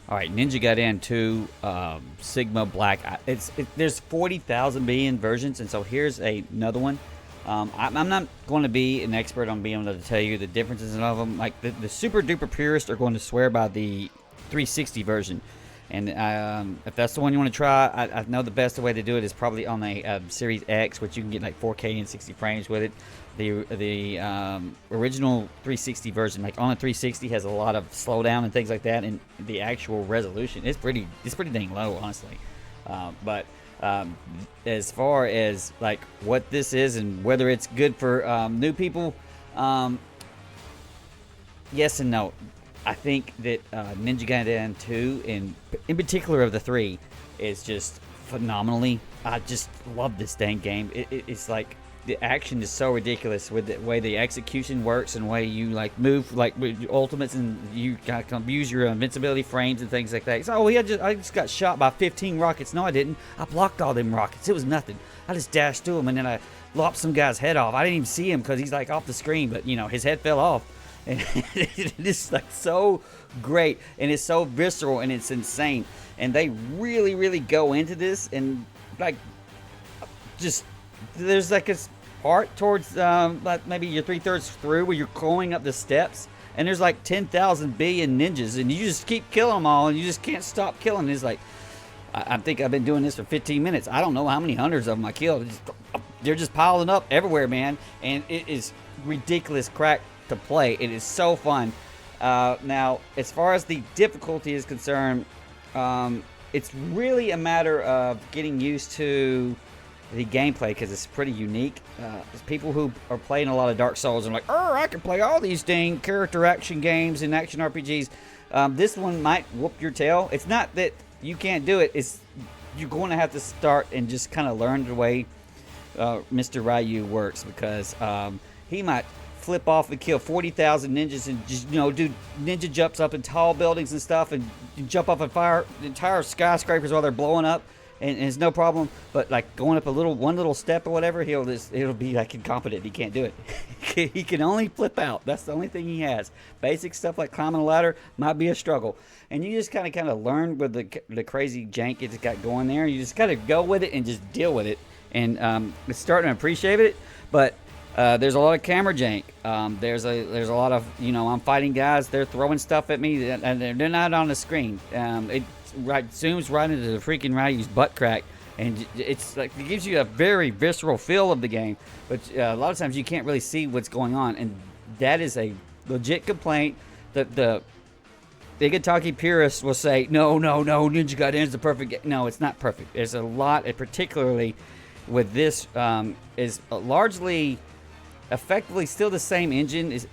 All right, Ninja Gaiden 2, Sigma Black. There's 40,000 billion versions, and so here's another one. I'm not going to be an expert on being able to tell you the differences in all of them. Like the super duper purists are going to swear by the 360 version, and if that's the one you want to try, I know the best way to do it is probably on the Series X, which you can get like 4K and 60 frames with it. The original 360 version, like on a 360, has a lot of slowdown and things like that, and the actual resolution is pretty dang low, honestly. But as far as like what this is and whether it's good for new people, yes and no. I think that Ninja Gaiden 2, in particular of the 3, is just phenomenally. I just love this dang game. It's like the action is so ridiculous with the way the execution works and the way you like move like with your ultimates, and you gotta use your invincibility frames and things like that. So, I just got shot by 15 rockets. No, I didn't. I blocked all them rockets. It was nothing. I just dashed through them and then I lopped some guy's head off. I didn't even see him because he's like off the screen, but his head fell off. And it's like so great, and it's so visceral, and it's insane. And they really, really go into this, and like, just there's like a part towards like maybe you're 3/3 through where you're going up the steps, and there's like 10,000 billion ninjas, and you just keep killing them all, and you just can't stop killing. It's like I think I've been doing this for 15 minutes. I don't know how many hundreds of them I killed. They're just piling up everywhere, man, and it is ridiculous crack to play. It is so fun. Now, as far as the difficulty is concerned, it's really a matter of getting used to the gameplay because it's pretty unique. There's people who are playing a lot of Dark Souls and are like, oh, I can play all these dang character action games and action RPGs. This one might whoop your tail. It's not that you can't do it. It's you're going to have to start and just kind of learn the way Mr. Ryu works, because he might flip off and kill 40,000 ninjas and just do ninja jumps up in tall buildings and stuff, and jump up and fire entire skyscrapers while they're blowing up, and it's no problem. But like going up one little step or whatever, it'll be like incompetent. He can't do it. He can only flip out. That's the only thing he has. Basic stuff like climbing a ladder might be a struggle, and you just kind of learn with the crazy jank it's got going there. You just gotta go with it and just deal with it, and it's starting to appreciate it, but. There's a lot of camera jank. There's a lot of I'm fighting guys. They're throwing stuff at me, and they're not on the screen. It zooms right into the freaking Ryu's butt crack, and it's like it gives you a very visceral feel of the game. But a lot of times you can't really see what's going on, and that is a legit complaint. The Igataki purists will say, no, Ninja Gaiden is the perfect game. No, it's not perfect. There's a lot, particularly with this, is largely. Effectively still the same engine it's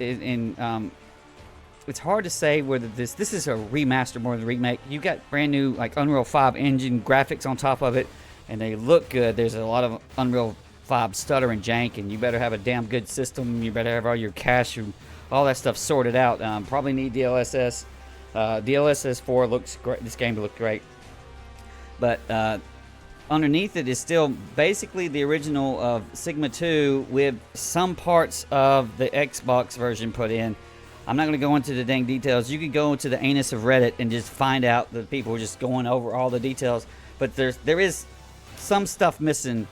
hard to say whether this is a remaster more than a remake. You got brand new like Unreal 5 engine graphics on top of it, and they look good. There's a lot of Unreal 5 stutter and jank, and you better have a damn good system. You better have all your cache and all that stuff sorted out. Probably need DLSS. DLSS 4 looks great. This game looked great, but underneath it is still basically the original of Sigma 2 with some parts of the Xbox version put in. I'm not going to go into the dang details. You could go into the anus of Reddit and just find out that people are just going over all the details. But there is some stuff missing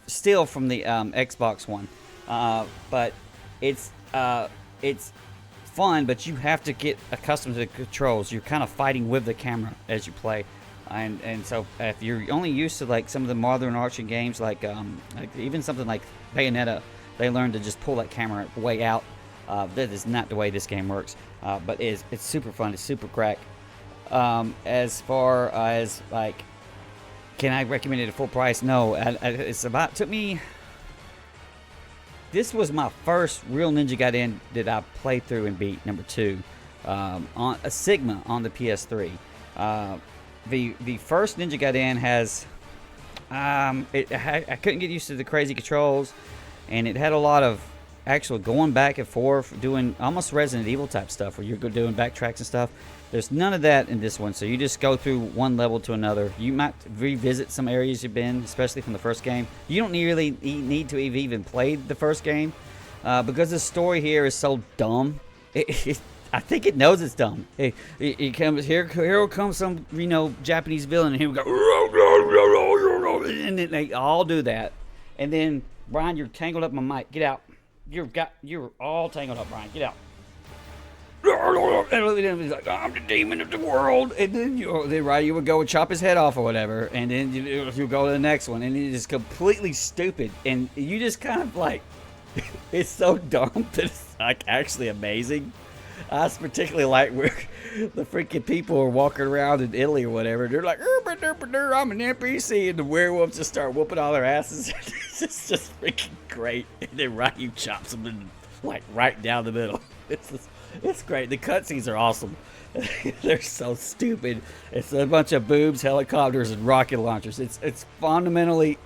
still from the Xbox one. But it's fun, but you have to get accustomed to the controls. You're kind of fighting with the camera as you play. And so if you're only used to like some of the modern action games, like even something like Bayonetta, they learned to just pull that camera way out. That is not the way this game works, but it's super fun. It's super crack. As far as like, can I recommend it at full price? No. Took me. This was my first real Ninja Gaiden that I played through and beat, number 2, on a Sigma on the PS3. The first Ninja Gaiden has, I couldn't get used to the crazy controls, and it had a lot of actual going back and forth, doing almost Resident Evil type stuff where you're doing backtracks and stuff. There's none of that in this one, so you just go through one level to another. You might revisit some areas you've been, especially from the first game. You don't really need to have even played the first game, because the story here is so dumb. I think it knows it's dumb. It comes here comes some Japanese villain, and he would go, and then they all do that. And then Brian, you're tangled up my mic. Get out. You're all tangled up, Brian. Get out. And he's like, I'm the demon of the world. And then you would go and chop his head off or whatever. And then you go to the next one. And it is completely stupid. And you just kind of like, it's so dumb that it's like actually amazing. I particularly like where the freaking people are walking around in Italy or whatever. They're like, I'm an NPC. And the werewolves just start whooping all their asses. It's just freaking great. And then Ryu chops them in, like right down the middle. It's great. The cutscenes are awesome. They're so stupid. It's a bunch of boobs, helicopters, and rocket launchers. It's fundamentally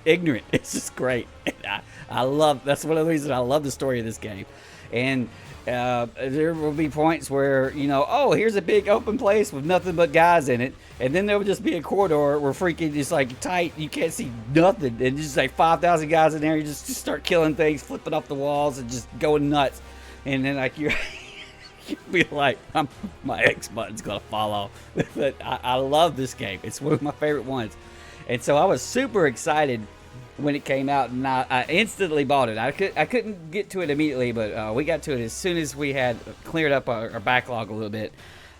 ignorant. It's just great. I love. That's one of the reasons I love the story of this game. And there will be points where here's a big open place with nothing but guys in it, and then there will just be a corridor where freaking just like tight, you can't see nothing, and just like 5,000 guys in there. You just start killing things, flipping off the walls, and just going nuts. And then like you'll be like, my X button's gonna fall off. But I love this game. It's one of my favorite ones. And so I was super excited when it came out, and I instantly bought it. I couldn't get to it immediately, but we got to it as soon as we had cleared up our backlog a little bit.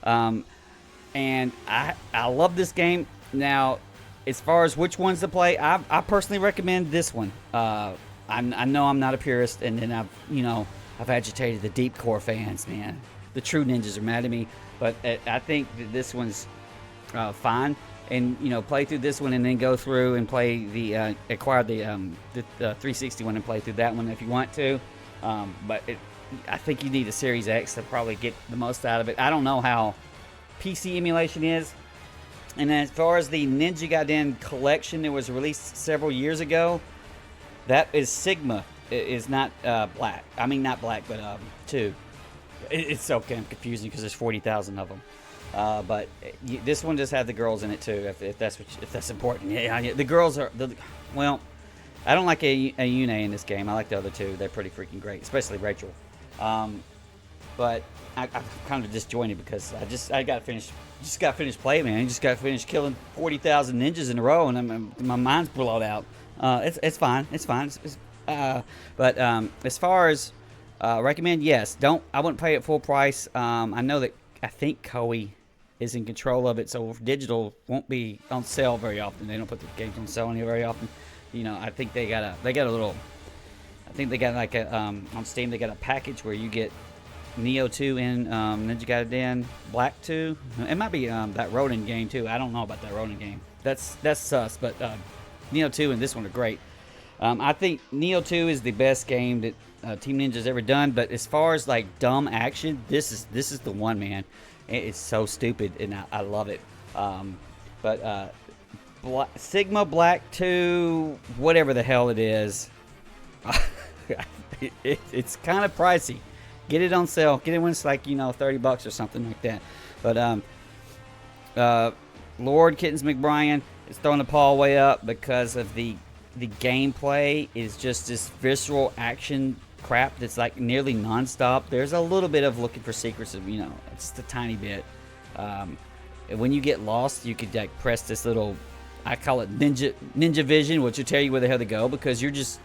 And I love this game. Now, as far as which ones to play, I personally recommend this one. I know I'm not a purist, and then I've agitated the deep core fans, man. The true ninjas are mad at me, but I think that this one's fine. And play through this one, and then go through and play acquire the 360 one and play through that one if you want to. But I think you need a Series X to probably get the most out of it. I don't know how PC emulation is. And as far as the Ninja Gaiden collection that was released several years ago, that is Sigma. It is not black. I mean, not black, but 2. It's so kind of confusing because there's 40,000 of them. But this one does have the girls in it too, if that's important. Yeah, the girls are well. I don't like Ayune in this game. I like the other two. They're pretty freaking great, especially Rachel. But I'm kind of disjointed because I got to finish playing, man. I just got to finish killing 40,000 ninjas in a row, and my mind's blown out. It's fine. It's fine. But as far as recommend, yes. I wouldn't pay it full price. I know that I think Koei is in control of it, so digital won't be on sale very often. They don't put the games on sale very often. I think they got a little. I think they got like a on Steam. They got a package where you get Neo 2 and Ninja Gaiden Black 2. It might be that Ronin game too. I don't know about that Ronin game. That's sus. But Neo 2 and this one are great. I think Neo 2 is the best game that Team Ninja's ever done. But as far as like dumb action, this is the one, man. It's so stupid, and I love it. Sigma Black 2, whatever the hell it is, it's kind of pricey. Get it on sale. Get it when it's like $30 or something like that. But Lord Kittens McBrien is throwing the paw way up because of the gameplay is just this visceral action crap that's like nearly non-stop. There's a little bit of looking for secrets of it's a tiny bit. When you get lost, you could like press this little, I call it ninja vision, which will tell you where the hell to go, because you're just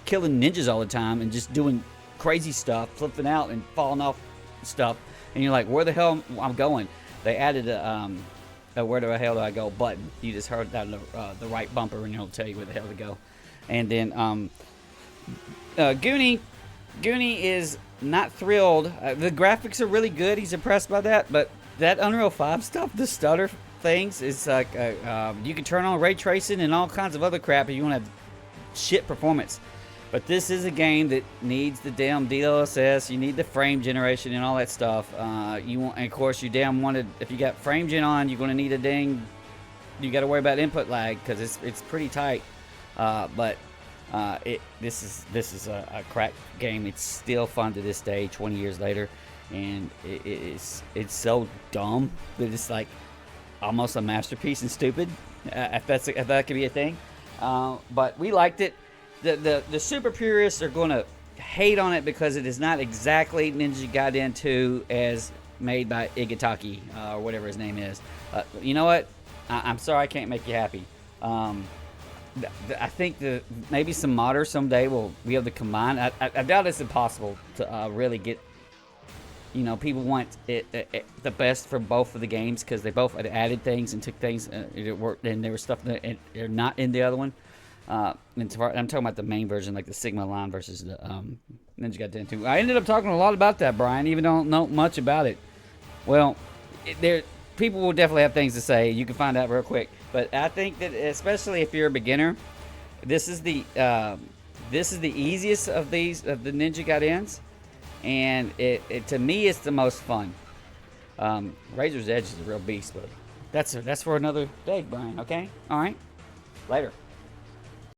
killing ninjas all the time and just doing crazy stuff, flipping out and falling off stuff, and you're like, where the hell I'm going? They added a where the hell do I go button. You just heard that the right bumper, and it'll tell you where the hell to go. And then Goonie is not thrilled. The graphics are really good. He's impressed by that, but that Unreal 5 stuff, the stutter things, is like you can turn on ray tracing and all kinds of other crap if you want to have shit performance. But this is a game that needs the damn DLSS. You need the frame generation and all that stuff. And of course, you damn wanted, if you got frame gen on, you're going to need a dang. You got to worry about input lag because it's pretty tight. But this is a crack game. It's still fun to this day, 20 years later, and it's so dumb that it's like almost a masterpiece and stupid. If that could be a thing. But we liked it. The super purists are going to hate on it because it is not exactly Ninja Gaiden 2 as made by Igataki, or whatever his name is. You know what? I'm sorry I can't make you happy. I think maybe some modders someday will be able to combine. I doubt it's impossible to really get. You know, people want the best for both of the games because they both had added things and took things it worked, and there was stuff that are not in the other one. And I'm talking about the main version, like the Sigma line versus the Ninja Gaiden 2. I ended up talking a lot about that, Brian, even though I don't know much about it. Well, people will definitely have things to say. You can find out real quick. But I think that especially if you're a beginner, this is the easiest of the Ninja Gaidens. And to me, it's the most fun. Razor's Edge is a real beast, but that's for another day, Brian. Okay, all right, later.